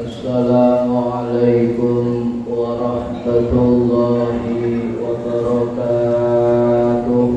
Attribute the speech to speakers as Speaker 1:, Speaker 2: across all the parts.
Speaker 1: Assalamualaikum warahmatullahi wabarakatuh.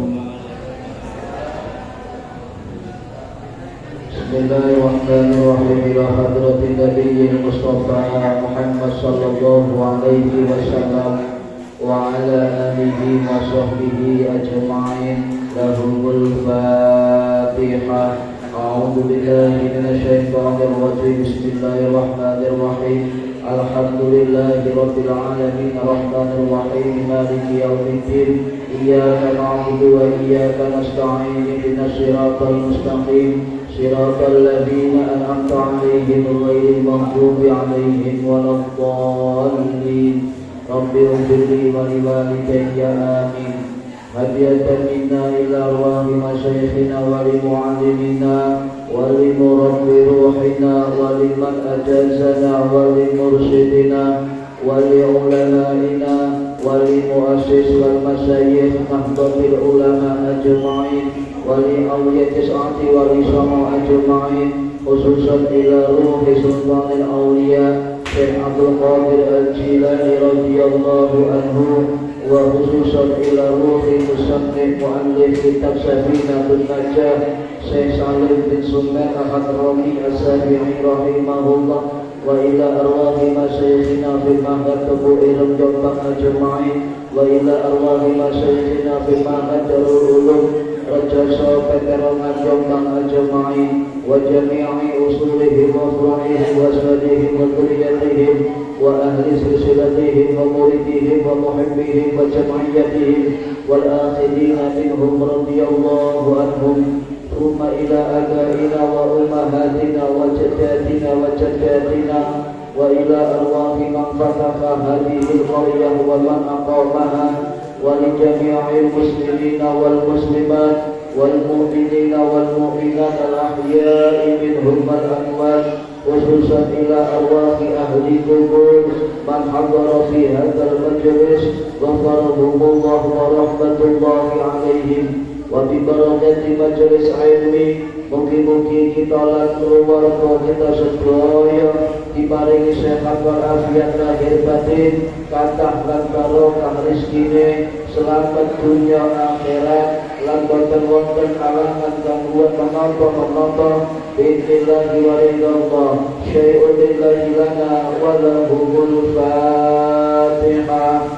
Speaker 1: Bismillahirrahmanirrahim. Ila hadratin nabiyil Mustafa Muhammad sallallahu alaihi wasallam wa ala alihi wa sahbihi ajma'in. Lahumul Fatihah. A'udzu billahi minasyaitonir rajim. Bismillahirrahmanirrahim. Alhamdulillahi rabbil alamin arrahmanir rahim maliki yaumiddin. Iyyaka na'budu wa iyyaka nasta'in. Ihdinas siratal mustaqim. Siratal ladzina an'amta 'alaihim ghairil maghdubi 'alaihim waladdallin. Rabbi ighfirli wa liwalidayya amin. Hadiyatan minna ila arwahi masyayikhina wa li mu'allimina wa li murabbi ruhina wa liman ajazana wa li mursyidina wa li ulama'ina wa li muassis wal masyayikh mahdatil ulama ajma'in wa li awliyatis ati wa li sama ajma'in, khususan ila ruhi sultanil awliya Syekh Abdul Qadir Al-Jilani radhiyallahu anhu, wa khususan ila ruhi musannif mu'allif kitab Safinatul Najah Syekh Salim bin Sumer Al-Hadrami As-Sabi'i rahimahullah, wa ila arwahi masyayikhina fil mahad Tebu Ilm Jombang ajma'in, wa ila arwahi masyayikhina fil mahad Darul Ulum Raja Peterongan Jombang ajma'in, wa jami'i usulihim wa furu'ihim wa aswadihim wa dhurriyyatihim wa ahli silsilatihim wa muridihim wa muhibbihim wa jam'iyyatihim wal akhirina minhum radhiyallahu anhum. Thumma ila abaina wa ummahatina wa jaddatina wa jaddatina wa ila arwahi man fataha hadhihi al-qaryah wa man aqamaha wa li jami'il muslimina wal muslimat wal mu'minina wal mu'minat al-ahya'i minhum wal amwat, khususan ila arwahi ahli kubur man hadara fi hadzal majlis ghafarahumullah wa rahmatullahi alaihim, wa bi barakati majlis ilmi mugi-mugi kita lan keluarga kita sedaya diparingi sehat walafiat lahir batin, kathah lan barokah rezekine, selamat dunya akhirat, lan boten wonten halangan gangguan menapa-menapa. Bismillahi wa ridallah. Syai'un lillahi lana wa lahumul Fatihah.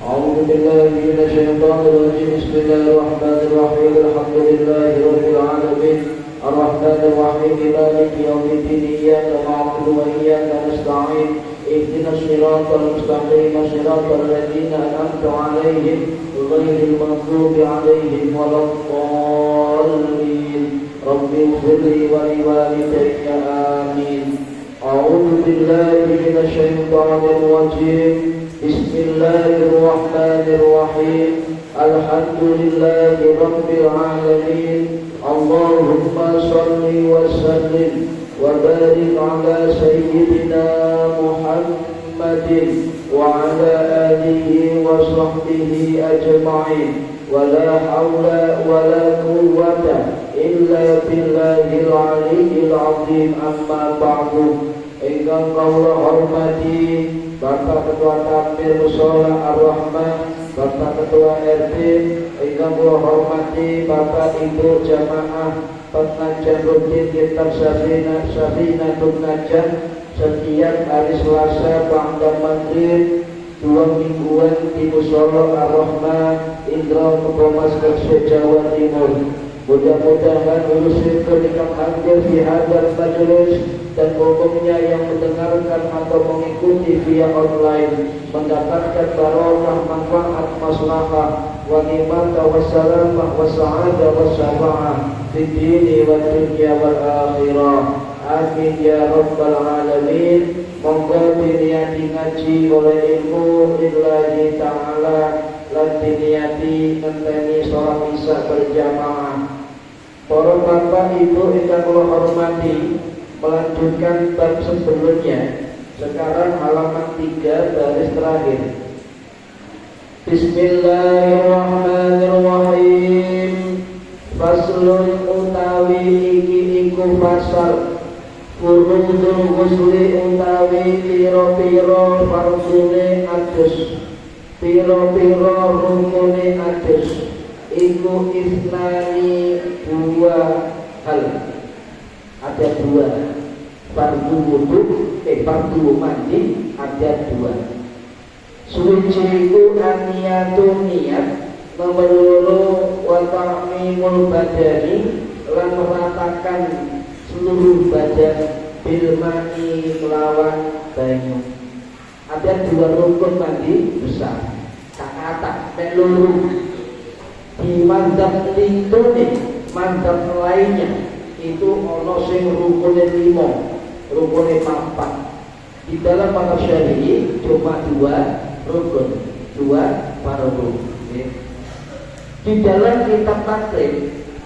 Speaker 1: A'udzu billahi minasyaitonir rajim. Bismillahirrahmanirrahim. Alhamdulillahi rabbil alamin. Arrahmanir rahim. Maliki yaumiddin. Iyyaka na'budu wa iyyaka nasta'in. Ihdinas siratal mustaqim. Siratal ladzina an'amta 'alaihim ghairil maghdubi 'alaihim waladdallin. Rabbi ighfirli wa liwalidayya amin. A'udzu billahi minasyaitonir rajim. Bismillahirrahmanirrahim. Alhamdulillahi rabbil alamin. Allahumma shalli wa sallim wa barik ala sayyidina Muhammadin wa ala alihi wa sahbihi ajma'in. Wa la hawla wa la quwwata illa billahil aliyyil azim. Amma ba'du. Ingkang kula hormati Bapak Ketua Takmir Mushola Ar-Rahman, Bapak Ketua RT, ingkang kula hormati Bapak Ibu Jamaah Pengajian Rutin Kitab Safinatul Najah setiap hari Selasa ba'da maghrib 2 mingguan di Mushola Ar-Rahman Indra Kebomas Gresik Jawa Timur. Mudah-mudahan urusin kenikam hadir di hadar majelis dan umumnya yang mendengarkan atau mengikuti via online mendapatkan barokah, manfaat, maslahah, wa nimata wa salamah wa sa'adah wa syafa'ah di dini wa dunya wal akhirah. Amin ya rabbal alamin. Monggo diniati ngaji oleh ilmu lillahi ta'ala lan diniati ngenteni sholat isya berjamaah. Para bapak ibu ingkang kula hormati, melanjutkan bab sebelumnya. Sekarang halaman 3 baris terakhir. Bismillahirrahmanirrahim. Faslun utawi iki iku fasal Furudul ghusli utawi piro-piro fardune adus, piro-piro rukune adus, iku isnani dua hal. Ada dua. Fardu wudu, fardu mandi ada dua. Suci iku aniyatun niat, nomor loro wa ta'mimul badani lan meratakan seluruh badan bil ma'i kelawan banyu. Ada dua rukun mandi besar. Kakata dan luru di mazhab lintune, mazhab lainnya itu ono sing rukune 5, rukune 4. Di dalam mazhab Syafi'i cuma 2 rukun, 2 fardu. Di dalam kitab takrib,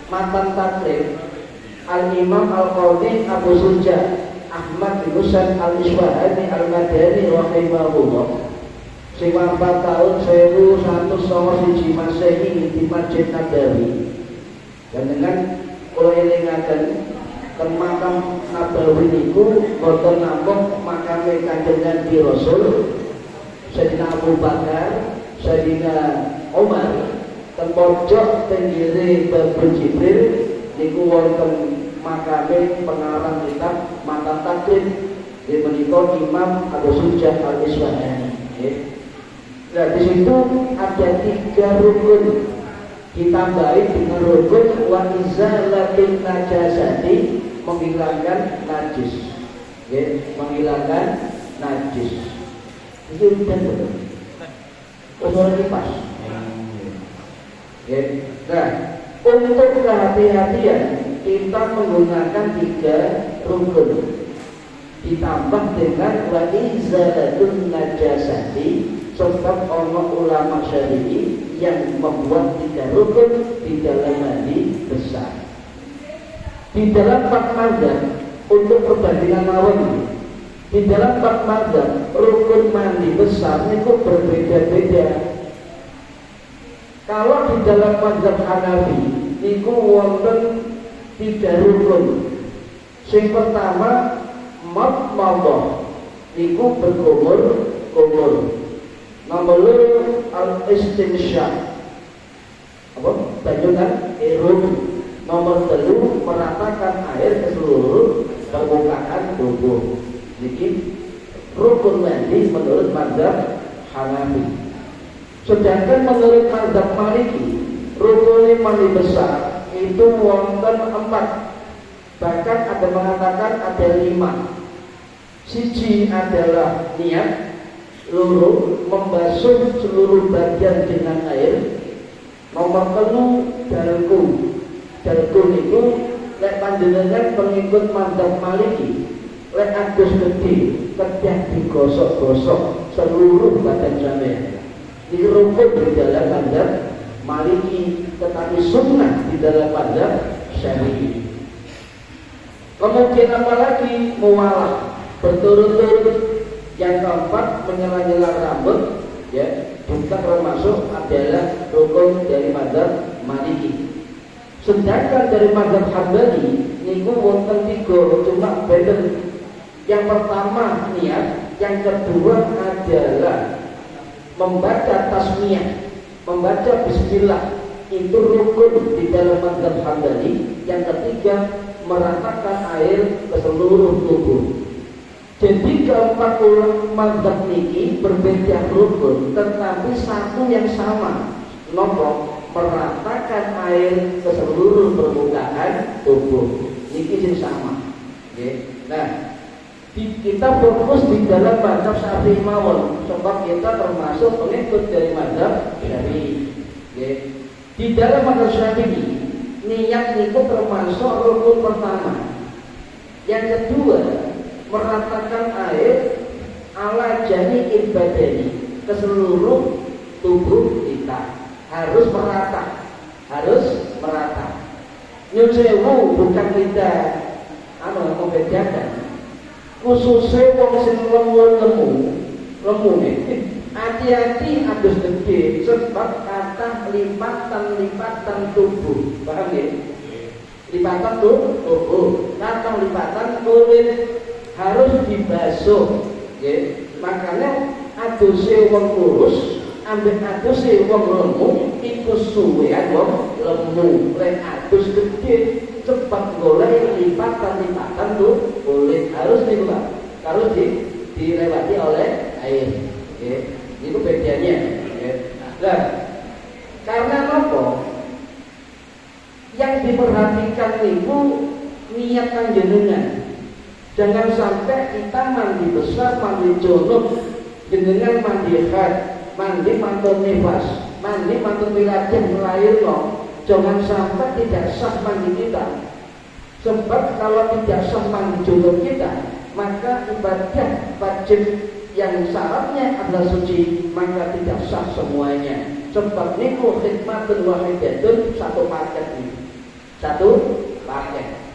Speaker 1: matan takrib Al-Imam Al-Qadhi Abu Suja Ahmad bin Husain Al-Iswahani Al-Madani rahimahullah sing wafat tahun 1191 Masehi di Masjid Nabawi. Dan dengan kula elingaken ten makam Nabawi niku boten namung makame Kanjeng Nabi Rasul Sayyidina Abu Bakar, Sayyidina Umar, ten pojok tenggiri Babul Jibril niku wonten makame pengarang kitab matan takrib di menika Imam Abu Sujah Al-Iswahani. Nah di situ ada 3 rukun, ditambahi dengan rukun wa izalatin najasati, menghilangkan najis. Menghilangkan najis. Itu udah betul. Udah pas. Nah, untuk kehati-hatian kita menggunakan 3 rukun ditambah dengan wa izalatun najasati, sebab Allah ulama Syafi'i yang membuat 3 rukun di dalam mandi besar. Di dalam bab mazhab untuk perbandingan mawon, di dalam bab mazhab rukun mandi besar itu berbeda-beda. Kalau di dalam mazhab Hanafi niku wonten 3 rukun. Sing pertama madmadah niku berkumur-kumur. Nomor 2 al-istinsyaq, apa? Banyukan erum. Nomor 3 meratakan air ke seluruh permukaan tubuh. Jadi rukun mandi menurut mazhab Hanafi. Sedangkan menurut mazhab Maliki, rukun mandi besar itu wonten 4. Bahkan ada mengatakan ada 5. Siji adalah niat, loro membasuh seluruh badan dengan air. Nomor 3 dalku. Dalku itu lek panjenengan pengikut mazhab Maliki, lek adus gede kedah digosok-gosok seluruh badan sampeyan. Ini rukun di dalam mazhab Maliki, tetapi sunnah di dalam mazhab Syafi'i. Kemudian apalagi muwalah berturut-turut. Yang keempat menyela-nyela rambut, ya, juga termasuk adalah rukun dari mazhab Maliki. Sedangkan dari mazhab Hambali niku wonten 3, cuma beda. Yang pertama niat, yang kedua adalah membaca tasmiyah, membaca bismillah, itu rukun di dalam mazhab Hambali. Yang ketiga meratakan air ke seluruh tubuh. Jadi keempat mazhab niki berbeda rukun, tetapi satu yang sama, nopo meratakan air ke seluruh permukaan tubuh. Niki sing sama. Nah, kita fokus di dalam mazhab Syafi'i mawon, sebab kita termasuk pengikut dari mazhab Syafi'i. Di dalam mazhab Syafi'i, niat niku termasuk rukun pertama. Yang kedua, meratakan air ala jami'il badani, ke seluruh tubuh kita. Harus merata. Nyun sewu bukan kita membedakan. Khususnya wong sing lemu hati-hati adus gede, sebab kata lipatan tubuh. Paham ya? Lipatan tubuh, kantong lipatan kulit harus dibasuh. Makanya aduse wong kurus ambek aduse wong lemu iku suwean wong lemu. Lek adus gede cepat golek lipatan tuh kulit harus niku Pak. Harus dilewati oleh air. Itu bedanya. Nah, karena apa? Yang diperhatikan itu niat panjenengan. Jangan sampai kita mandi besar, mandi junub, jenengan mandi haid, mandi mantun nifas, mandi mantun wiladah melahirno. Jangan sampai tidak sah mandi kita. Sebab kalau tidak sah mandi junub kita, maka ibadah wajib yang syaratnya adalah suci, maka tidak sah semuanya. Sebab niku khidmatun wahidatun, satu paket ini. Satu paket.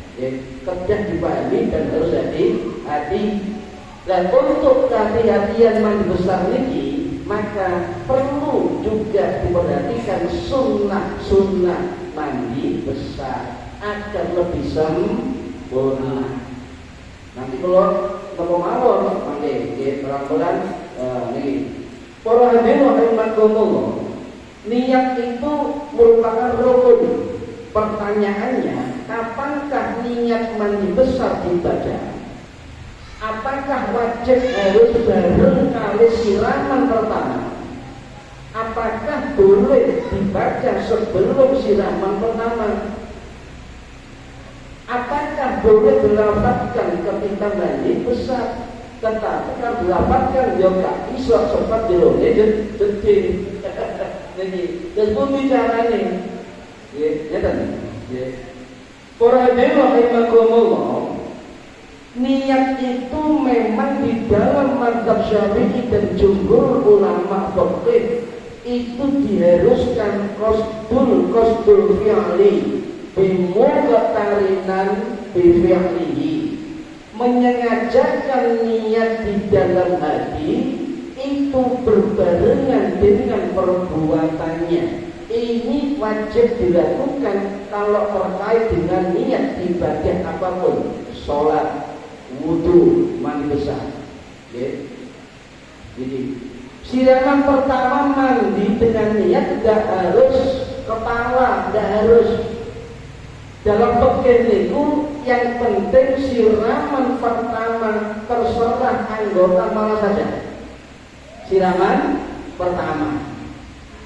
Speaker 1: Kerja dipahami dan harus hati-hati. Dan untuk hati-hatian mandi besar ini, maka perlu juga diperhatikan sunnah mandi besar agar lebih sempurna. Nanti kalau mawon mangke pelan-pelan niki. Para hadirin rahimakumullah. Niat itu merupakan rukun. Pertanyaannya, kapankah niat mandi besar dibaca? Apakah wajib harus bareng kali siraman pertama? Apakah boleh dibaca sebelum siraman pertama? Apakah boleh dilafadzkan ketika mandi besar? Tetapi kalau dilafadzkan ya gak bisa sempat dilone jadi. Dan pembicaranya para hadirin rahimakumullah, niat itu memang di dalam mazhab Syafi'i dan jumhur ulama fikih itu diharuskan qasdul fi'li bimuqtarinan bi fi'lihi, menyengajakan niat di dalam hati itu berbarengan dengan perbuatannya. Ini wajib dilakukan kalau terkait dengan niat ibadah apapun, sholat, wudu, mandi besar. Jadi siraman pertama mandi dengan niat tidak harus kepala, tidak harus. Dalam fikih itu yang penting siraman pertama terserah anggota mana saja. Siraman pertama.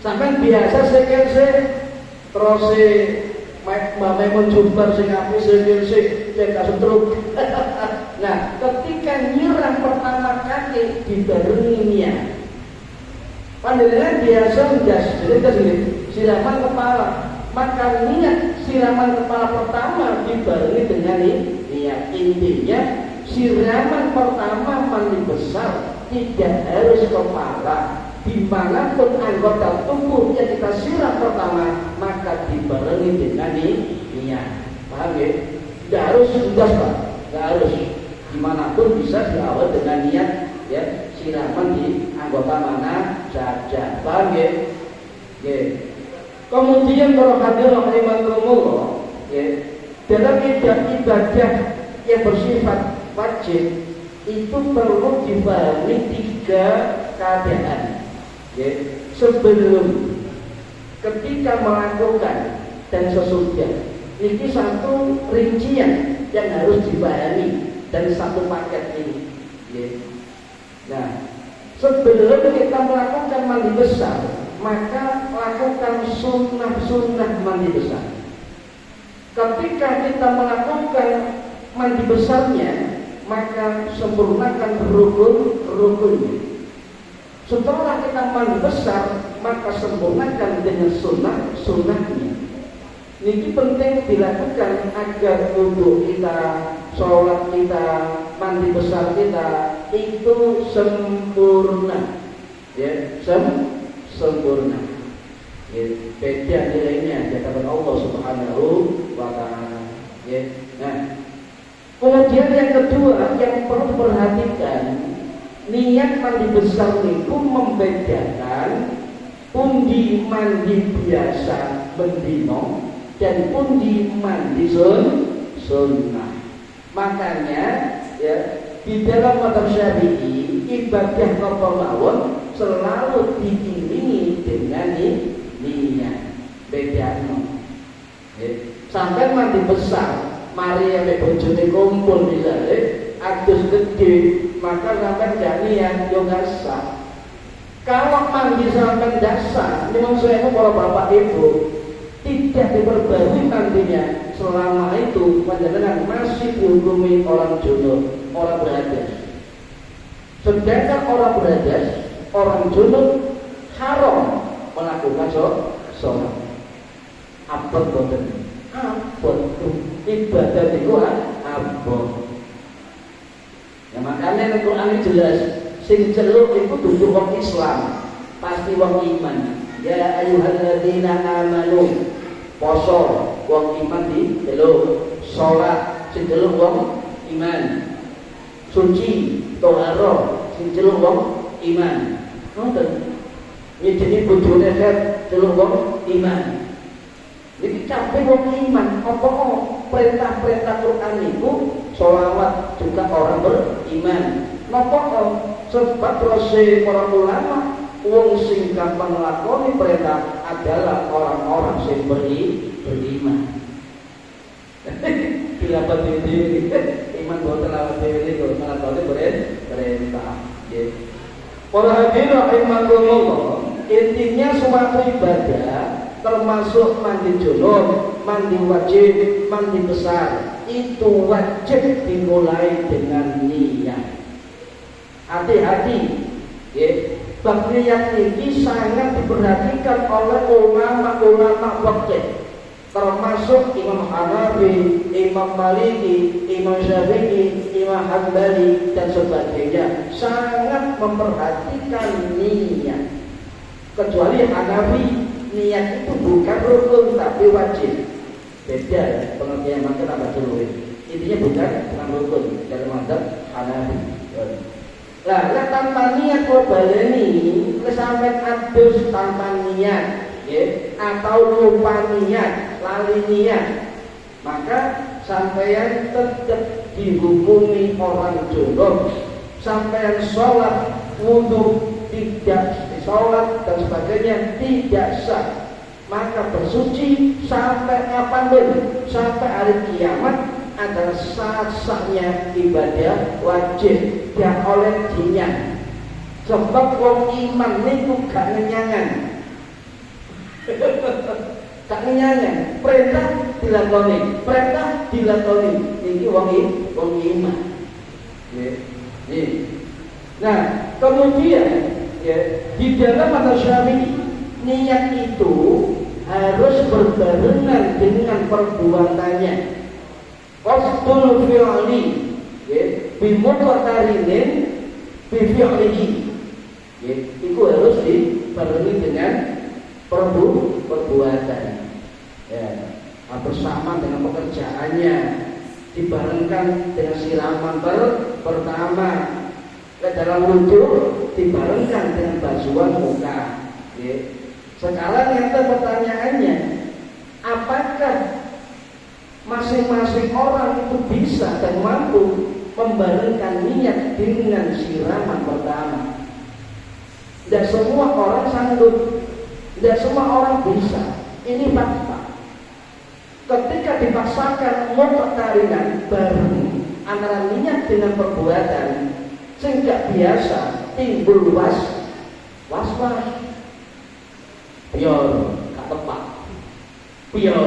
Speaker 1: Sampai biasa sekirse terus Mbak jumper sing api sekirse cek setruk. Nah, ketika nyiram pertama kali dibarengi niat. Panjenengan biasa ndas, jadi siraman kepala. Maka niat siraman kepala pertama dibarengi dengan niat. Intinya siraman pertama mandi besar tidak harus kepala. Dimanapun anggota tubuh yang kita siram pertama, maka dibarengi dengan niat. Paham ya? Tidak harus sudah Pak, tidak harus. Dimanapun bisa diawal dengan niat, ya, siraman di anggota mana saja. Paham ya? Kemudian kalau hadirin rahimakumullah, dalam ibadah yang bersifat wajib itu perlu dipahami 3 keadaan. Sebelum, ketika melakukan, dan sesudah. Ini satu rincian yang harus dipahami dan satu paket ini. Nah, sebelum kita melakukan mandi besar, maka lakukan sunnah mandi besar. Ketika kita melakukan mandi besarnya, maka sempurnakan rukun-rukunnya. Setelah kita mandi besar, maka sempurnakan dengan sunnahnya. Ini penting dilakukan agar wudu kita, sholat kita, mandi besar kita itu sempurna. Sempurna. Beda nilainya di hadapan Allah Subhanahu wa Ta'ala. Nah, kemudian yang kedua yang perlu diperhatikan, niat mandi besar itu membedakan pundi mandi biasa bendino dan pundi mandi sunnah. Makanya ya di dalam mazhab Syafi'i ibadah apa mawon selalu diiringi dengan niat. Bedanya sampai mandi besar mari yang bojone kumpul misalnya adus gede maka sampai gak niat yo gak sah. Kalau mandi sampai dasar memang saya para bapak ibu tidak diperbarui mandinya selama itu panjenengan masih dihukumi orang junub, orang berhadas. Sedangkan orang berhadas, orang junub haram melakukan sholat. Apa boten? Apa ibadah itu apa? Ya makanya Al-Quran ini jelas, sing celuk itu dudu wong Islam, pasti wong iman. Ya ayyuhalladzina amanu, poso wong iman di celuk, salat sing celuk wong iman, suci toharo sing celuk wong iman. Ngoten. Nyedeni bojone celuk wong iman. Jadi kabeh wong iman, apa perintah-perintah Quran itu sholawat juga orang beriman. Napa sebab proses para ulama wong sing gampang nglakoni perintah adalah orang-orang sing beriman. Bila berdiri iman boten lawat dhewe kok nglakoni perintah. Para hadirin rahimakumullah, intinya suatu ibadah termasuk mandi junub, mandi wajib, mandi besar itu wajib dimulai dengan niat. Hati-hati ya, bab niat ini sangat diperhatikan oleh ulama-ulama fikih termasuk Imam Hanafi, Imam Maliki, Imam Syafi'i, Imam Hambali dan sebagainya sangat memperhatikan niat. Kecuali Hanafi niat itu bukan rukun tapi wajib. Beda pengertian maksud apa dulu. Intinya bukan rukun dalam mazhab Hanafi. Lah tanpa niat kok baleni sampai adus tanpa niat ya, atau lupa niat, lali niat, maka sampeyan tetap dihukumi orang junub. Sampeyan sholat wudu tidak sholat dan sebagainya tidak sah, maka bersuci sampai kapanpun, sampai hari kiamat adalah sah-sahnya ibadah wajib yang oleh jinnya. Sebab wong iman niku gak ngenyangan. Gak ngenyangan, perintah dilakoni, perintah dilakoni. Iki wong iman. Nah, kemudian ya, di dalam mazhab Syafi'i niat itu harus berbarengan dengan perbuatannya. Qasdul fi'li ya bimuqtarinin bi fi'lihi. Ya, itu harus dibarengi dengan perbuatan. Ya, bersama dengan pekerjaannya, dibarengkan dengan siraman pertama. Dalam wujud dibarengkan dengan basuhan muka. Ya. Sekarang yang pertanyaannya, apakah masing-masing orang itu bisa dan mampu membarengkan niat dengan siraman pertama? Tidak semua orang sanggup, tidak semua orang bisa. Ini fakta. Ketika dipaksakan muqtarinan bareng antara niat dengan perbuatan, sehingga biasa timbul was-was, biar gak tepat, biar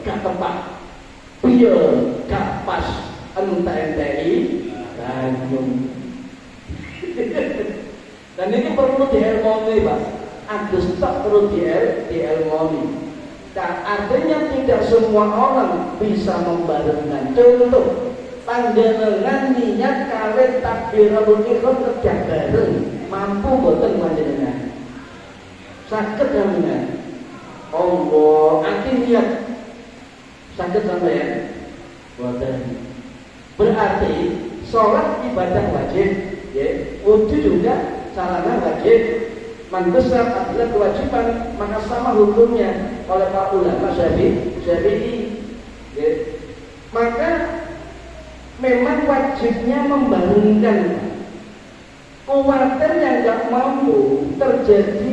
Speaker 1: gak tepat, biar gak pas, entah-entahi ganyung. Dan ini perlu diharmoni, Pak. Agus tak perlu diharmoni. Dan artinya tidak semua orang bisa membarengkan. Contoh, panjenengan niat kawin takbiratul ihram kerja bareng, mampu boten panjenengan? Saged panjenengan? Allah, ati niat saged sampeyan? Boten. Berarti sholat ibadah wajib, ya, wudu juga sarana wajib. mandi besar adalah kewajiban, maka sama hukumnya oleh para ulama Syafi'i. Ya. Maka memang wajibnya membangunkan. Khawatir yang nggak mampu terjadi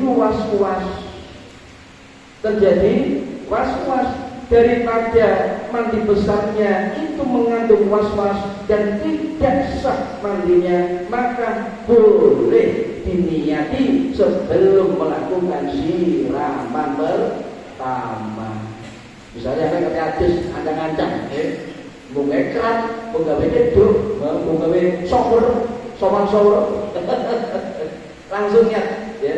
Speaker 1: was-was daripada mandi besarnya itu mengandung was-was dan tidak sah mandinya, maka boleh diniati sebelum melakukan siraman pertama. Misalnya kan kata hadis ancang-ancang, mau ngekrat, mau gawe deduk, mau gawe sowan-sowan, langsung niat, ya.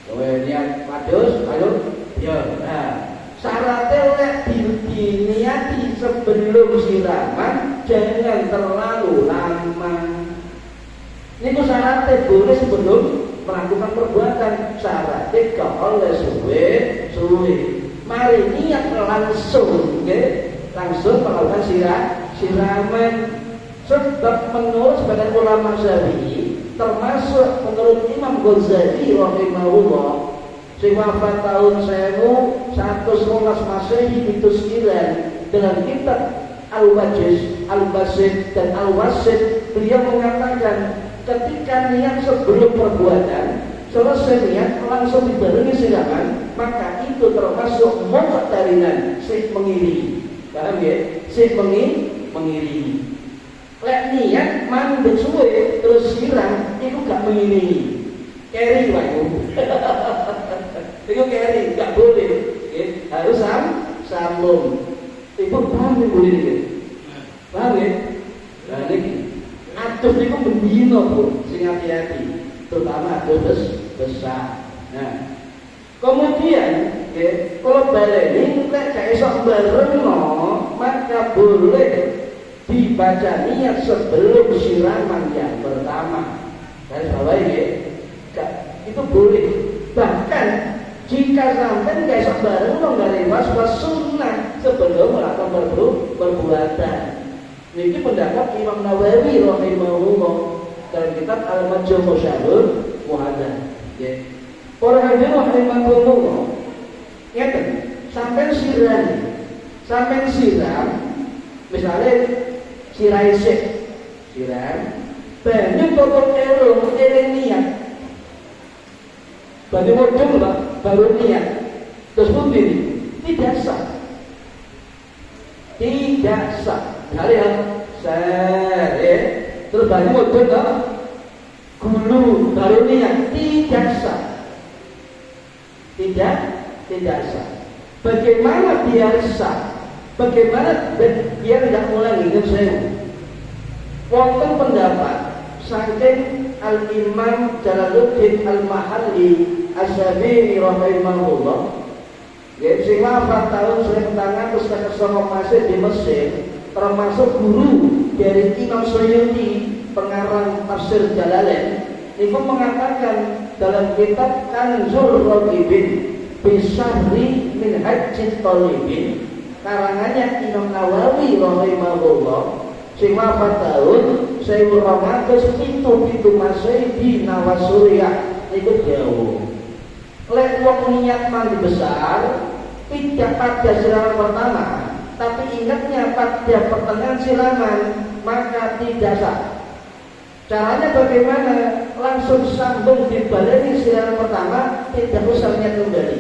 Speaker 1: Kowe niat padus, ayo, ya. Nah, syaratnya lek diniati sebelum siraman, jangan terlalu lama. Ini tuh syaratnya boleh sebelum melakukan perbuatan. Syaratnya gak oleh suwe. Mari niat langsung, okay? Langsung melakukan siraman. Sebab menurut sebagian ulama Syafi'i, termasuk menurut Imam Ghazali rahimahullah, sing wafat tahun 1111 Masehi itu sekian, dalam kitab Al-Basit dan Al-Wasit, beliau mengatakan ketika niat sebelum perbuatan selesai niat langsung dibarengi siraman, maka itu termasuk muqtarinan, sik mengiringi. Paham ya? Sik mengiringi. Lek niat mandek suwe terus siram itu gak mengiringi. Keri wae. Itu keri, gak boleh. Okay? Harus sambung. Itu paham boleh iki. Paham ya? Nah niki atus niku bendino pun sing hati-hati, terutama atus besar. Nah, kemudian kalau baleni lek gak iso barengno, maka boleh dibaca niat sebelum siraman yang pertama. Dan bawah ini itu boleh. Bahkan jika sampai gak iso barengno gak was-was sunnah sebelum melakukan perbuatan. Ini pendapat Imam Nawawi rahimahullah dalam kitab Al-Majmu' Syarhul Muhadzab. Para hadirin rahimahullah, ngeten, sampai siram, misalnya sirai siram, banyu tutup eling niat, banyu mudeng baru niat, terus pun ini tidak sah. Kalian saya terus banyu mudeng gulu baru niat, tidak sah. Tidak sah. Bagaimana biar sah? Bagaimana biar tidak mulai ingat saya? Wonten pendapat saking Al-Imam Jalaluddin Al-Mahalli Asy-Syabini rahimahullah, sing wafat tahun 1909 Masehi di Mesir, termasuk guru dari Imam Suyuti pengarang tafsir Jalalain. Itu mengatakan dalam kitab Kanzul Raqibin Bisahri min Hajjit Talibin, karangannya Imam Nawawi rahimahullah, sing wafat tahun 1207 Masehi di Nawasuriah. Itu jauh. Lek wong niat mandi besar tidak pada siraman pertama, tapi ingatnya pada pertengahan siraman, maka tidak sah. Caranya bagaimana? Langsung sambung dibaleni siraman pertama, tidak usah niat kembali.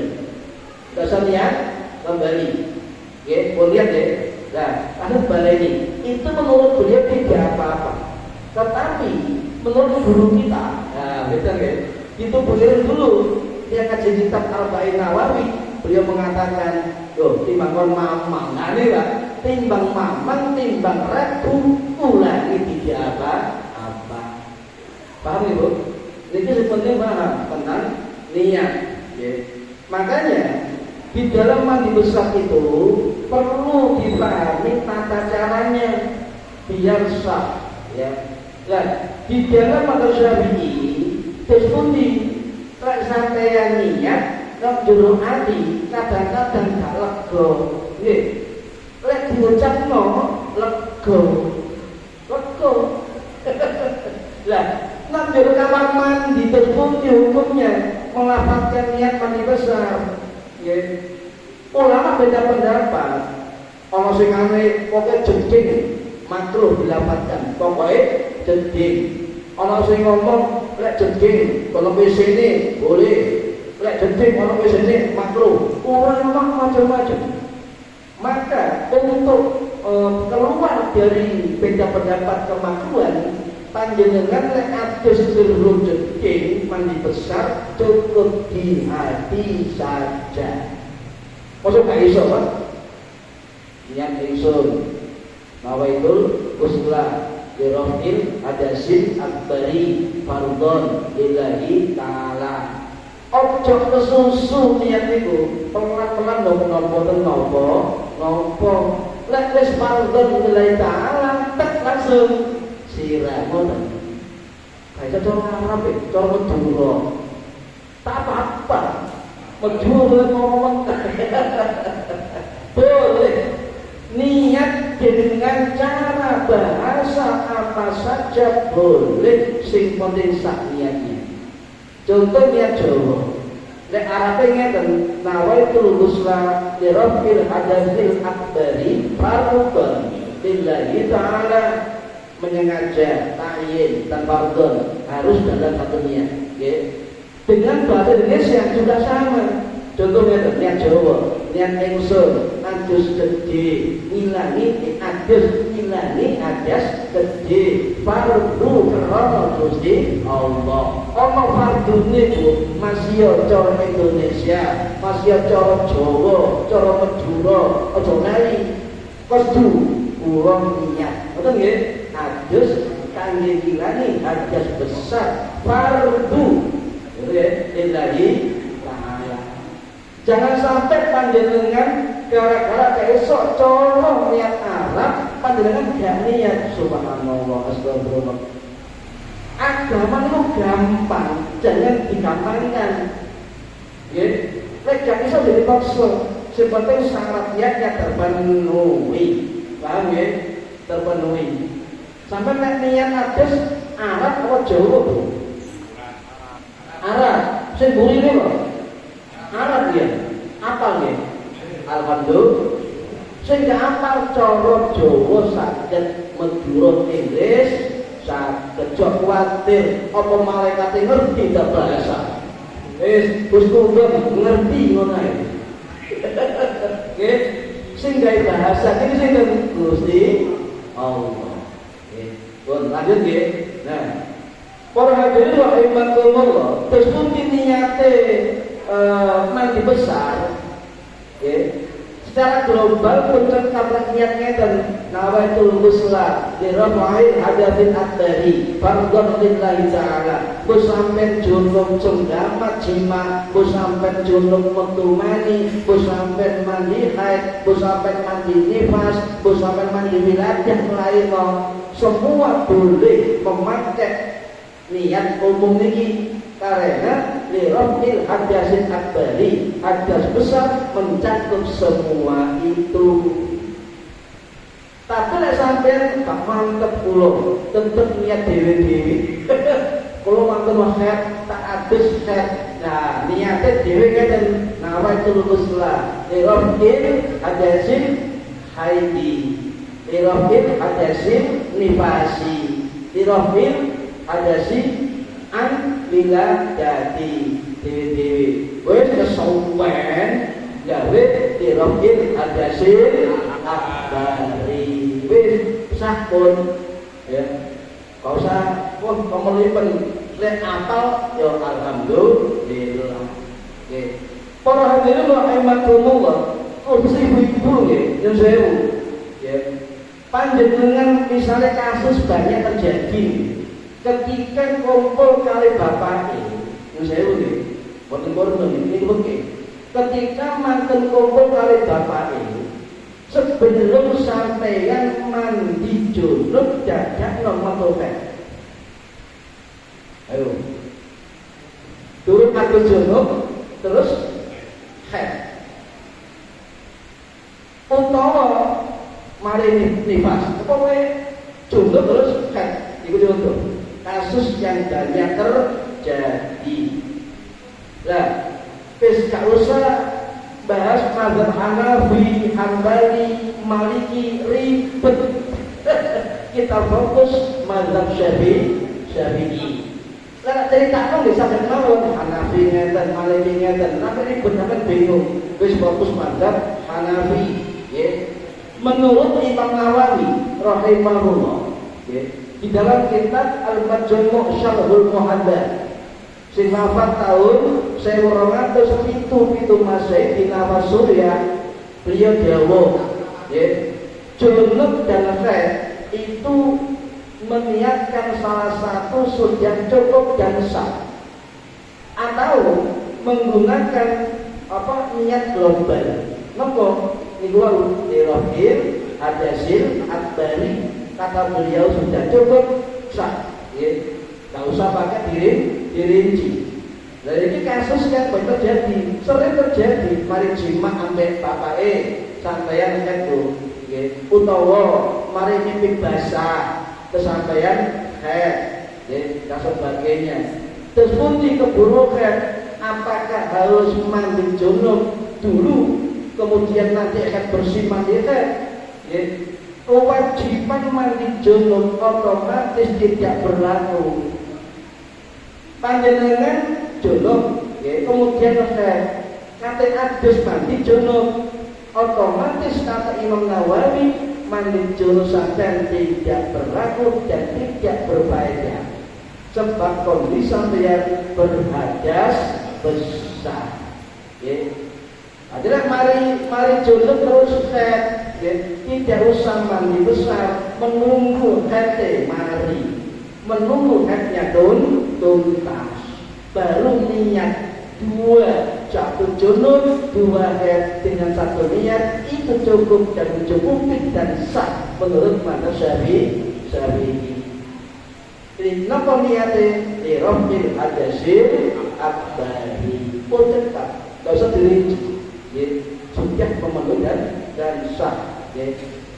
Speaker 1: Tidak usah niat kembali. Oke, boleh lihat ya. Nah, ada baleni. Itu menurut beliau tidak apa-apa. Tetapi menurut guru kita, nah betul ya. Itu beliau dulu dia kaji kitab Arba'in Nawawi, beliau mengatakan, timbang kon mamang, nah ini Pak, timbang mamang, timbang ragu, ulangi tidak apa-apa. Paham Ibu? Ini sebenarnya paham tentang niat. Ya. Makanya di dalam mandi besar itu perlu dipahami tata caranya biar sah. Ya. Nah, di dalam madzhab Syafi'i terus lek sampeyan niat nang jero ati kadang-kadang gak lega. Nggih. Lek diucapno lega. Lah, Nanti kamar mandi terbukti hukumnya melafalkan niat mandi besar. Ya. Ulama beda pendapat. Ono sing ane pokoke jeding makruh dilapatkan. Pokoke jeding. Ono sing ngomong lek jeding kalau WC-ne boleh. Lek jeding ono WC-ne makruh. Ulama macam-macam. Maka untuk keluar dari beda pendapat kemakruhan, panjenengan lek atus durung jeding mandi besar cukup di hati saja. Masuk gak iso kan? Niat ingsun nawaitul ghusla lirafil hadasin akbari fardhon lillahi ta'ala. Ojo kesusu niat niku pelan-pelan dong nopo lek wis fardhon lillahi ta'ala tek langsung sirah ngoten. Kayak cara Arab e, cara Madura. Tak apa-apa. Madura ngomong boleh niat dengan cara bahasa apa saja boleh, sing penting sak niatnya. Contoh niat Jawa, lek Arabe ngeten nawaitul ghusla li rafil hadatsil akbari fardhon lillahi ta'ala, menyengaja ta'yin dan fardhon harus dalam satu niat, okay? Dengan bahasa Indonesia juga sama. Contohnya niat Jawa, niat ingsun adus gede ngilangi adus ngilangi adas gede fardu karena Gusti Allah. Ono fardune Bu masih cara Indonesia, masih cara Jawa, cara Madura, aja lali kudu urung niat. Ngoten nggih? Adus kangge ngilangi adas besar fardu lillahi ta'ala. Jangan sampai panjenengan gara-gara keesok colong niat Arab panjenengan gak niat. Subhanallah, astagfirullah. Agama itu gampang, jangan digampangkan. Ya, lek gak bisa jadi paksa. Seperti syarat niatnya terpenuhi, paham ya? Terpenuhi. Sampai niat adus Arab atau Jawa Bu? Arab, saya buri ini loh. Arab ya, apal ya. Alhamdulillah. Saya nggak apal cara Jawa sakit Madura Inggris sakit jauh khawatir. Apa malaikat ngerti tak bahasa? Bosku ngerti ngono. Oke, sehingga bahasa ini saya Gusti Allah. Bon lanjut ya. Nah. Para hadirin rahimakumullah, terus mungkin niate mandi besar, ya. Secara global pun terkabrak niatnya dan nawaitul ghusla li rafa'il hadatsil akbari fardhon lillahi ta'ala. Ku sampeyan junub cenggamat jima, ku sampeyan junub metu mani, ku sampeyan mandi haid, ku sampeyan mandi nifas, ku sampeyan mandi wiladah lainnya, semua boleh memakai niat umum niki karena lirafil hadasin akbari, hadas besar mencakup semua itu. Tapi lek sampean gak mantep kula tetep niat dhewe-dhewe. Kula mantep wae tak adus set. Nah, niate dhewe ngeten nawaitul ghusla lirafil hadasin haidi, lirafil hadasin nifasi, lirafil adasi an bila jadi dewi-dewi wes kesuwen gawe dirokir adasi akbari wes sakun ya kau usah wah pemelipan lek apal ya alhamdulillah. Oke, para hadirin rahimakumullah, kursi ibu nggih yen sewu ya panjenengan misalnya kasus banyak terjadi ketika kumpul kali bapak ini, saya udah, boten ini begini. Ketika mantan kumpul kali bapak ini, sebelum sampeyan mandi junub dadak nomor topeng. Ayo, turun aku junub, terus head. Utawa mari nifas, pokoknya junub terus head, ikut junub. Kasus yang banyak terjadi. Nah, gak usah bahas mazhab Hanafi, Hambali, Maliki, ribet. Kita fokus mazhab Syafi'i. Lah cerita kan bisa mawon Hanafi ngeten, Maliki ngeten, tapi ribet sampean bingung. Wis fokus mazhab Hanafi, nggih. Menurut Imam Nawawi rahimahullah, nggih, di dalam kitab Al-Majmu' Syarhul Muhadzab sing wafat tahun 1207 Masehi di Nafas Surya, beliau dawuh, nggih, junub dan khair itu meniatkan salah satu sudah cukup dan sah, atau menggunakan niat global. Nopo niku Rohir, Adasil, Akbari, kata beliau sudah cukup sah, ya. Gak usah pakai dirinci. Nah ini kasus yang terjadi, sering terjadi. Mari jima ambek bapak sampeyan itu, ya. Utawa mari mimpi basah, kesampaian head, dan sebagainya. Terus pun keburu head, apakah harus mandi junub dulu, kemudian nanti akan bersih mandi head? Kewajiban mandi junub otomatis tidak berlaku. Panjenengan junub, kemudian head, kata adus mandi junub, otomatis kata Imam Nawawi mandi junub sampean tidak berlaku dan tidak berfaedah, sebab kondisi sampean berhadas besar. Adalah mari junub terus head, tidak usah mandi besar, menunggu head menunggu headnya tuntas, baru niat 2 satu junub, 2 head dengan satu niat, itu cukup dan mencukupi dan sah menurut mazhab Syafi'i. Jadi napa niate lirafil hadasil akbari pun tetap gak usah dirinci, sudah memenuhi dan sah.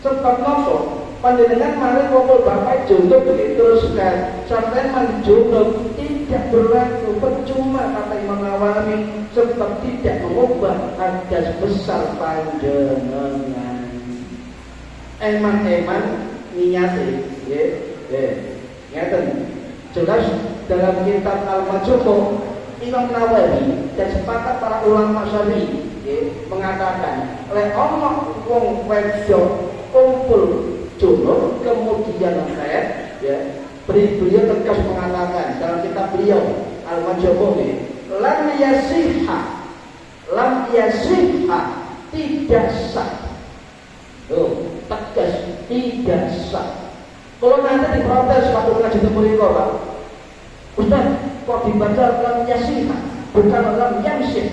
Speaker 1: Sebab napa panjenengan mari kumpul bapak junub terus kan sampai mandi junub tidak berlaku, percuma kata Imam Nawawi, sebab tidak mengubah hadas besar panjenengan. Eman niate, ngeten. Jelas dalam kitab Al-Majmu' Imam Nawawi dan sepakat para ulama Syafi'i mengatakan, lek ana wong wedok kumpul junub kemudian haid, beliau tegas mengatakan dalam kitab beliau Al-Majmu' lam yasihha tidak sah. Tegas tidak sah. Kalau nanti diprotes waktu ngaji mereka, Pak Ustaz, kok dibaca lam yasihha bukan lam yamsih?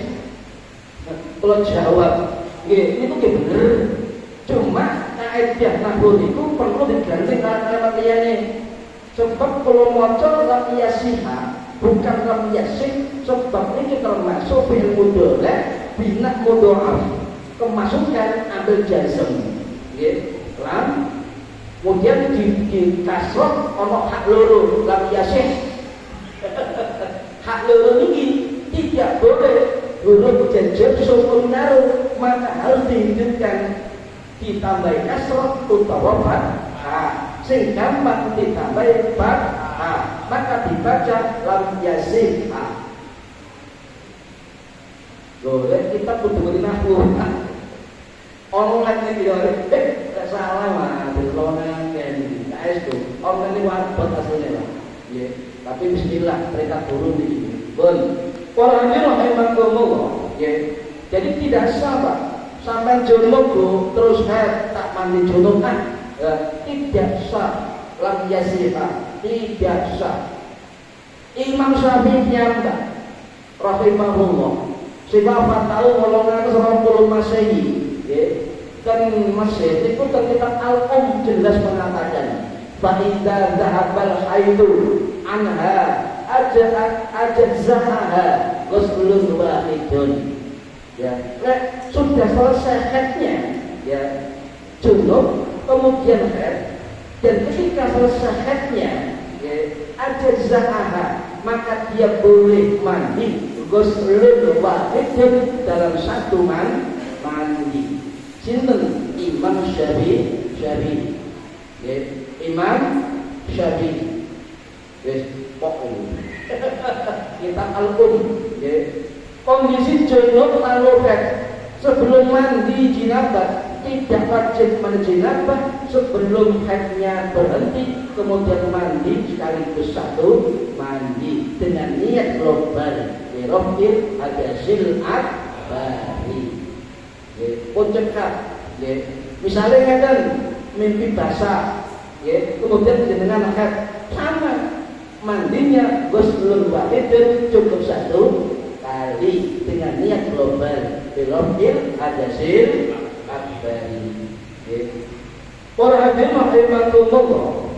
Speaker 1: Kalau jawab, itu bener. Cuma kaidah nahwu itu perlu diganti kalimat liyane. Sebab kalau maca lam yasihha bukan lam yasih, sebab ini termasuk fi'il mudhari' bina mudha'af. Kemasukan ambil jazm. Lam kemudian di kasrah ono hak loro lam yasih. Hak loro ini tidak boleh huruf jazm sukun naruh, maka harus dihidupkan, ditambah kasrah utawa fathah, sing gampang ditambah fathah, maka dibaca lam yasihha. Boleh kita kudu nahwu. Online iki lho, salah mah, delongan kan. Guys tuh, online ini wabot aslinya lah. Tapi bismillah, mereka turun di sini. Orang ini memang ngomong, jadi tidak sabar. Sampai junub terus head tak mandi junub tidak sah. Lam yasihha tidak sah. Imam Syafi'i nyambah rahimahullah wafat tahun 820 Masehi, dan Masehi itu kitab jelas mengatakan fa idza dhahabal haidu anha ajzaha ghuslun wahidun. Sudah selesai haidnya, junub kemudian haid, dan ketika selesai haidnya ajza'aha, maka dia boleh mandi ghuslun wahidun dalam satu mandi. Sinten? Imam Syafi'i. Ya, Imam Syafi'i. Wis pokok kitab ya. Kondisi junub lalu sebelum mandi jinabah tidak wajib mandi jinabah sebelum haidnya berhenti, kemudian mandi sekaligus satu mandi dengan niat global dirofil adasil akbari. Pun cekap, misalnya kan mimpi basah, kemudian dengan haid sama mandinya ghuslun wahidun cukup satu kali dengan niat global dirofil adasil akbari. Para hadirin rahimakumullah,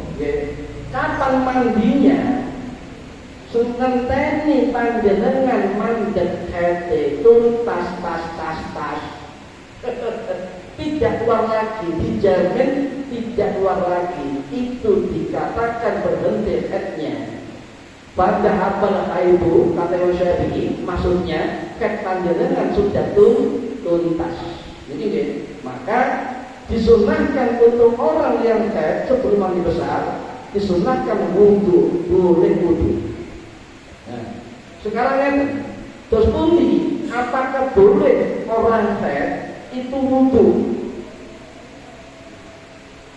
Speaker 1: kapan mandinya? Ngenteni panjenengan mandeg hete tuntas tas. Tidak keluar lagi, dijamin tidak keluar lagi. Itu dikatakan berhenti haidnya. Pada apal haidu kata Imam Syafi'i, maksudnya haid panjenengan sudah tuntas. Jadi maka disunahkan untuk orang yang haid sebelum mandi besar, disunahkan wudu, boleh wudu. Nah, sekarang kan terus pundi, apakah boleh orang haid itu wudu?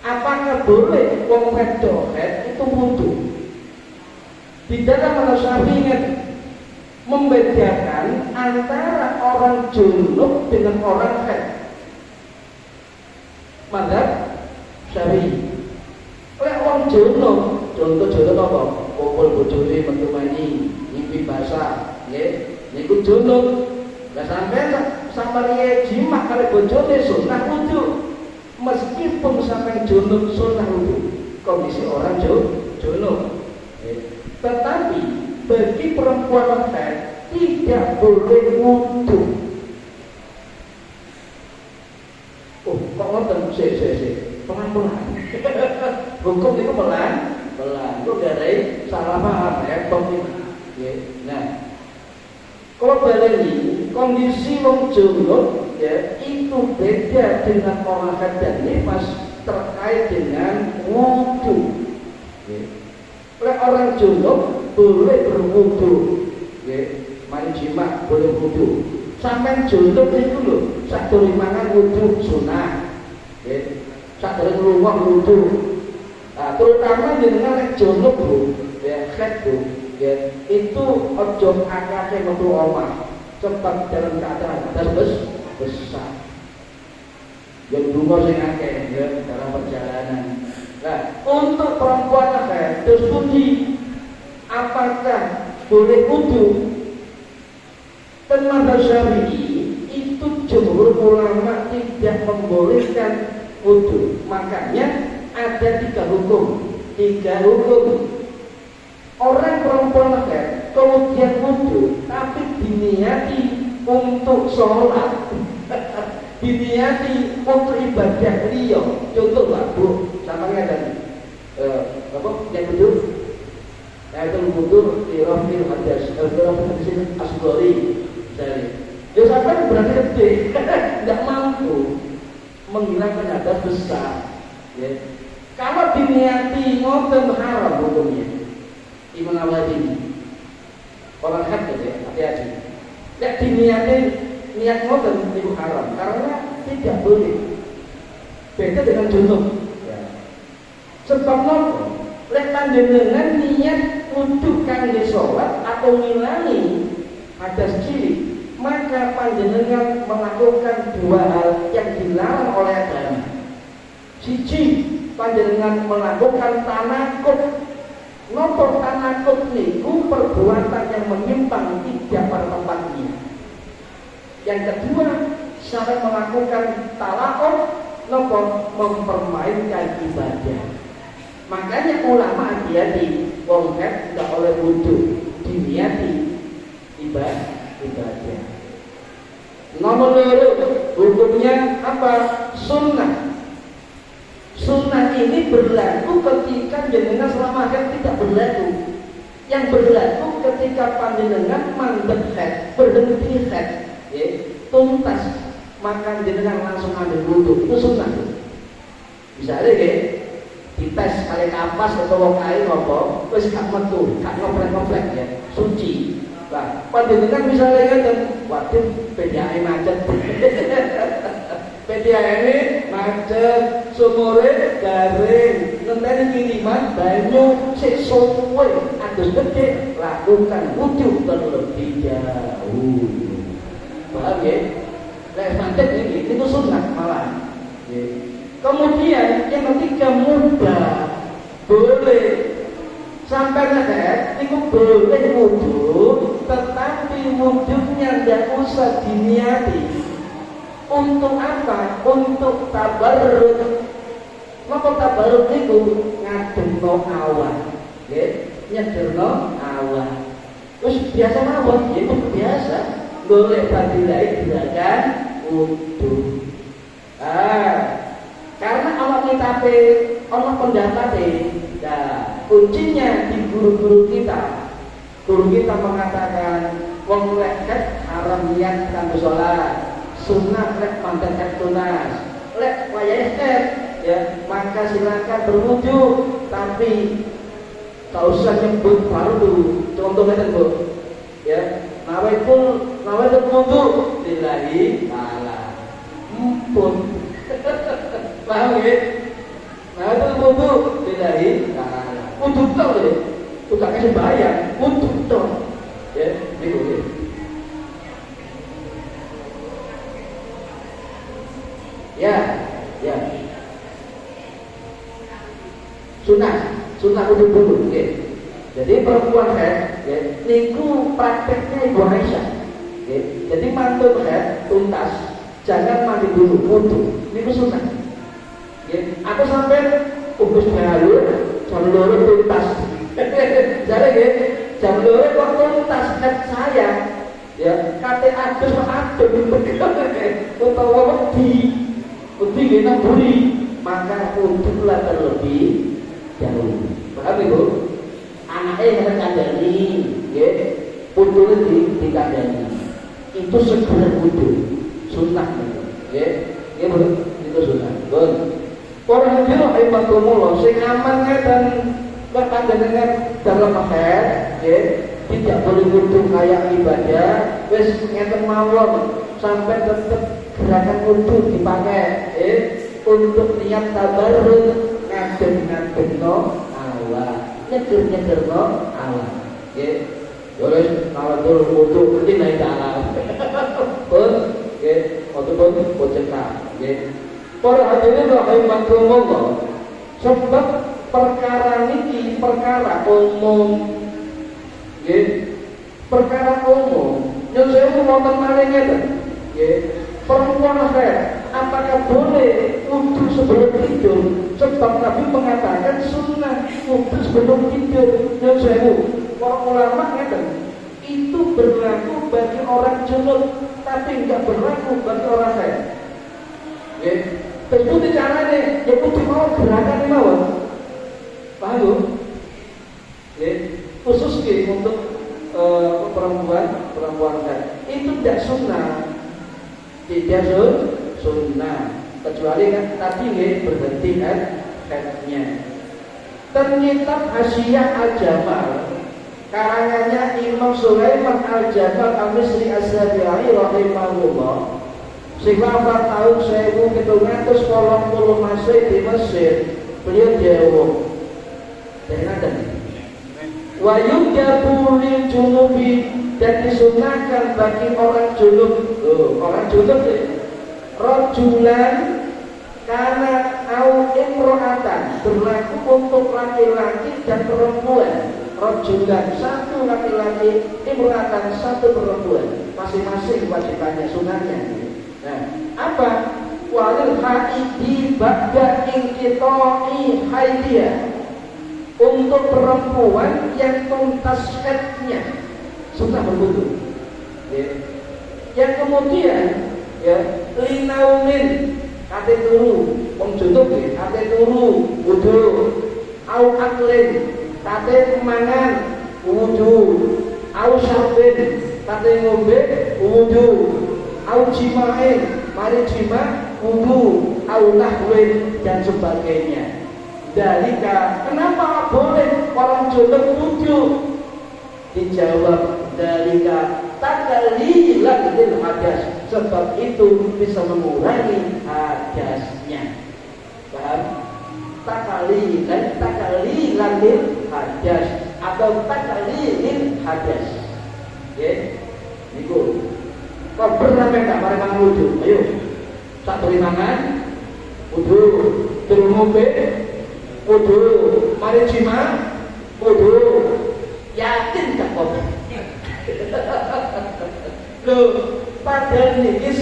Speaker 1: Apakah boleh wong wedok haid itu wudu? Di dalam Syafi'i membedakan antara orang junub dengan orang haid. Madzhab Syafi'i. Oleh wong junub, contoh junub apa? Kumpul bojone metu mani, mimpi basah, nggih. Niku junub. Lah sampeyan jima kali bojone sunah wudu. Meskipun sampai junub sunah wudu. Kondisi orang junub. Tetapi bagi perempuan haid tidak boleh wudu. Oh, kok ngoten sik. Pelan-pelan. Hukum itu pelan. Itu dari salah paham ya, Nah, kalau baleni kondisi wong junub ya itu beda dengan orang haid dan nifas terkait dengan wudu. Oleh orang junub boleh berwudu, mandi jima boleh wudu. Sampai junub itu lho, sadurunge mangan wudu sunah, sadurunge lunga wudu. Nah, terutama jenengan nek junub Bu, haid Bu, itu ojo akake metu omah, cepat dalam keadaan besar. Yang dungo sing akeh dalam perjalanan. Nah, untuk perempuan haid terus pundi, apakah boleh wudu? Teman Syafi'i itu jumhur ulama tidak membolehkan wudu. Makanya ada tiga hukum. Orang perempuan haid kemudian wudu tapi diniati untuk sholat, diniati untuk ibadah liya. Contoh Pak Bu, sama ngaten apa yang wudu? Ayatul wudu dirafil hadas, dirafil asghari. Jadi, sampai berarti gede, tidak mampu menghilangkan hadas besar. Kalau diniati ngoten haram hukumnya. Imam Nawawi orang haid hati-hati. Tidak diniati niat ngoten itu haram karena tidak boleh. Beda dengan junub. Sebab nopo? Lek panjenengan niat untuk kangge sholat atau ngilangi hadas cilik, maka panjenengan melakukan dua hal yang dilarang oleh agama. Siji, panjenengan melakukan tanakut. Nopo tanakut niku perbuatan yang menyimpang tidak pada tempatnya. Yang kedua, cara melakukan talakut, nopo mempermainkan ibadah. Makanya ulama hati-hati, wong haid tidak oleh wudu, diniati ibadah. Nomor 2, hukumnya apa? Sunnah. Sunnah ini berlaku ketika jenengan selama haid tidak berlaku. Yang berlaku ketika panjenengan mandek head, berhenti head, ya, tuntas, maka jenengan langsung ambil wudhu, itu sunnah. Misalnya ya, dites kali kapas atau wong kain apa, terus gak metu, gak ngoplek-ngoplek ya, suci. Nah, panjenengan misalnya kan, waduh, PDAM macet. PDAM macet, sumure garing, ngenteni kiriman banyu sik suwe, adus gede, lakukan wudhu terlebih jauh. Paham ya? Nek macet ini itu sunnah malah. Ya. Kemudian yang ketiga mudah, boleh sampai ngedet, itu boleh wudhu, tetapi wudhunya tidak usah diniati. Untuk apa? Untuk tabarruk. Maka tabarruk itu ngademno awan, ya, nyederno awan. Terus biasa mawon, itu biasa. Boleh fadilah gerakan wudhu. Karena Allah kita Allah pendapat nah, kuncinya di guru-guru kita. Guru kita mengatakan wong lek haram niat kanggo salat. Sunnah lek panten tunas, lek wayah ya, maka silakan berwudu, tapi tak usah nyebut fardu. Contohnya Bu, ya, nawaitul wudu lillahi ta'ala. Mumpun. Paham ya? Nawaitul wudu lillahi ta'ala. Wudu tok ya. Tukang sembahyang, wudu tok. Ya, niku ya. Ya. Sunnah wudhu dulu, okay. Jadi perempuan head, ya, niku prakteknya Ibu Aisyah. Okay. Jadi mantul head tuntas, jangan mandi dulu, wudhu. Niku sunnah. Okay. Aku sampai ubus halur, jam 2 tuntas. Jadi ya, jam 2 kok tuntas head saya. Ya, kate adus utawa wedi kita buri, maka wudhulah terlebih jauh. Paham Ibu? Anaknya yang kandani, ya, wudhu dikandani. Itu segera wudhu, sunnah, ya, itu sunnah. Para hadirin rahimakumullah, sing amannya dan berpandangan dalam akhir, ya, tidak boleh wudhu kayak ibadah, wes ngeten mawon sampai tetap gerakan wudhu dipakai untuk niat tabarruk, ngadem-ngademno Allah, nyeger-nyegerno Allah. Nggih. Boleh tawadul wudhu lillahi ta'ala. Pun nggih, pun cekak nggih. Para hadirin rahimakumullah, sebab perkara niki perkara umum. Nggih. Perkara umum. Nyun sewu wonten malih ngeten. Nggih. Perempuan apakah boleh wudhu sebelum tidur? Sebab Nabi mengatakan sunnah wudhu sebelum tidur. Dan sewu, para ulama ngeten, itu berlaku bagi orang junub, tapi enggak berlaku bagi orang haid. Tentu di caranya, ya wudhu mau gerakan mawon. Paham? Khusus untuk perempuan haid itu tidak sunnah. Tidak sunnah, kecuali kan tadi berhenti headnya. Ternyata Hasyiah Al-Jamal karangannya Imam Sulaiman Al-Jamal Al-Misri Az-Zabi'i rahimahullah, sing wafat tahun 1780 Masehi di Mesir. Beliau jawab dengan wa yujabu lil junubi, dan disunahkan bagi orang junub. Orang junub rojulan karena au imro'atan, berlaku untuk laki-laki dan perempuan. Rojulan satu laki-laki, imro'atan satu perempuan, masing-masing wajibannya, sunahnya. Nah, apa? Walil haidi ba'da inqita'i haidiyah, untuk perempuan yang tuntas haidnya sunnah berwudu. Yang kemudian linaumin kate turu, wong junub kate turu wudu, au aklin kate mangan wudu, au syarbin, kate ngombe wudu, au jimain, mari jima wudu, au nahwin dan sebagainya. Dalika, kenapa boleh orang junub wudu? Dijawab dalika takalilan lil hadas, sebab itu bisa mengurangi hadasnya. Paham? Takalilan lil hadas atau takalilil hadas. Oke, niku. Kok pernah enggak bareng wudu? Ayo, tak beri mangan, wudu, turun ngombe, wudu, mari jima, wudu. Yakin gak kok? Loh, padahal niki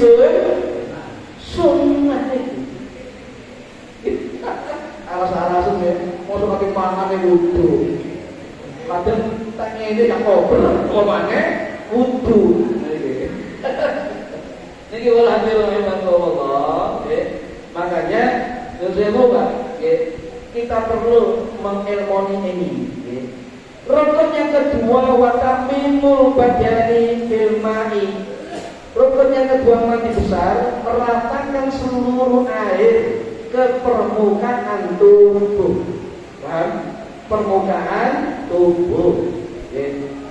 Speaker 1: sunnah iki. Alas-alasan ya, mau pakai pangan wudu. Padahal tak ngene gak kober, omane wudu. Niki walhamdulillah, makanya saya Pak, kita perlu mengilmoni ini. Rukun yang kedua watamimul badani fil ma'i. Rukun yang kedua mandi besar, meratakan seluruh air ke permukaan tubuh. Paham? Permukaan tubuh.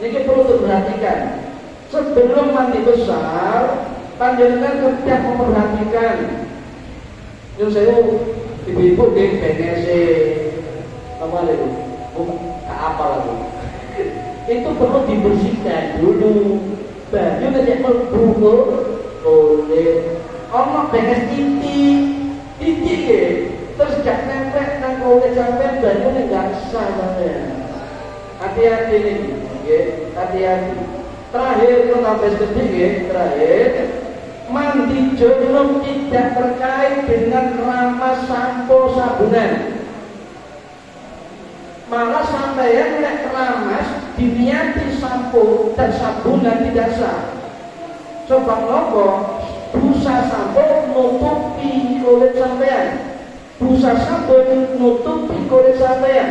Speaker 1: Ini perlu diperhatikan. Sebelum mandi besar, panjenengan tidak memperhatikan. Yang saya ibu-ibu di PNS apa itu? Apa lagi? Itu perlu dibersihkan dulu. Baju nanti melbu boleh. Ono beres titik ya. Terus gak nempel nang kulit sampai baju nggak sah ya. Hati-hati nih, ya. Hati-hati. Terakhir kalau sampai sedikit terakhir. Mandi junub tidak terkait dengan ramas sampo sabunan. Malah sampai nek ramas diniati sampo dan sabunan tidak sah. Coba nopo busa sampo nutupi kulit sampean, busa sabun nutupi kulit sampean.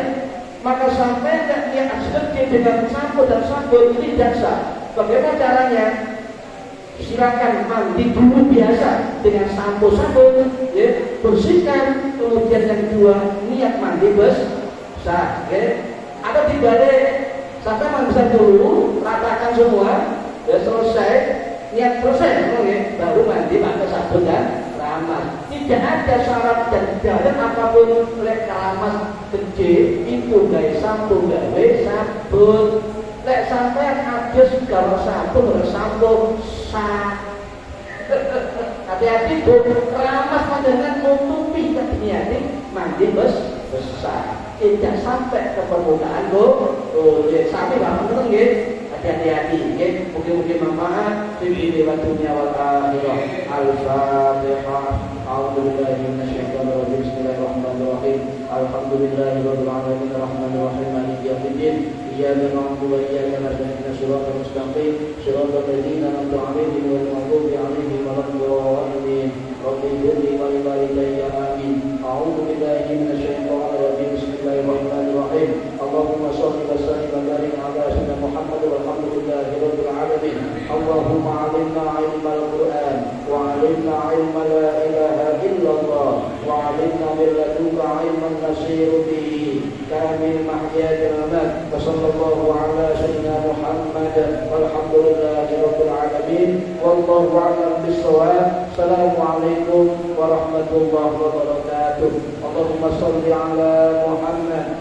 Speaker 1: Maka sampai nek dia asli dengan sampo dan sabun tidak sah. Bagaimana caranya? Silakan mandi dulu biasa dengan sampo sabun, ya, bersihkan. Kemudian yang kedua niat mandi besar, ya. Atau dibalik, sampai mandi besar dulu, ratakan semua, ya selesai, niat selesai, ya, baru mandi pakai sabun dan ramas. Tidak ada syarat dan tidak ada apapun lek ramas kecil itu gaya sampo gawe sabun. Lek sampai ada segala sabun bersambung sah. Hati-hati tuh, ramas pandangan nutupi ketinggian mandi besar. Tidak sampai ke permukaan sampai bangun tenang ya. Hati-hati ya. Mungkin manfaat di lewat dunia wal akhirah. Al-Fatihah. A'udzubillahi minasyaitonir rajim. Bismillahirrahmanirrahim. Alhamdulillahirabbil alamin arrahmanir rahim maliki yaumiddin. Iyyaka na'budu wa iyyaka nasta'in ihdinas siratal mustaqim siratal ladzina an'amta 'alaihim ghairil maghdubi 'alaihim waladdallin. Rabbi ighfirli wa li walidayya amin. A'udzu billahi minasyaitonir rajim. Bismillahirrahmanirrahim. Allahumma shalli wa sallim wa barik 'ala sayyidina Muhammad walhamdulillahirabbil alamin. Allahumma 'allimna 'ilmal Qur'an wa 'allimna 'ilma la ilaha illallah wa 'allimna min ladunka 'ilman nasiru bihi kamil mahya mamat. Wassallallahu ala sayyidina Muhammad walhamdulillahirabbil alamin. Wallahu a'lam bissawab. Assalamualaikum warahmatullahi wabarakatuh. Allahumma shalli ala Muhammad